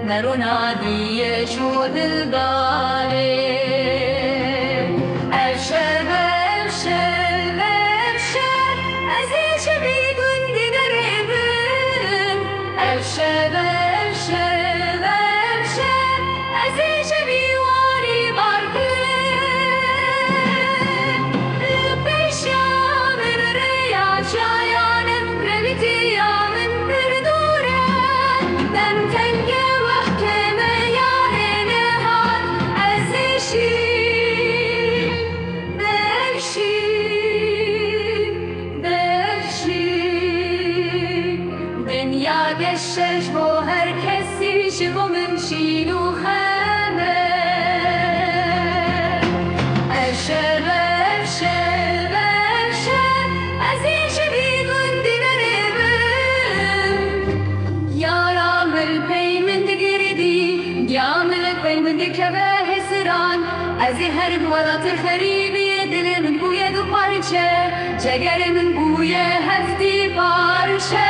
نرون عادية شو بالبالي أبشر أبشر أبشر أزي شبي قندي قريبن أبشر أبشر أبشر أزي شبي واري باركن لبشا من رياض شايانم ربيتي يا من بردورة دم تنقى وحكمة يا نهار أزي شي دنيا قشش بو هر کسی شبو منشین و خانه افشر افشر افشر از این شبی گندی نربم یارام الپیمند گردی قیام الپیمند کبه حسران از هر ولات خریبی دل من بوی دو پارچه جگر من بوی هفتی پارچه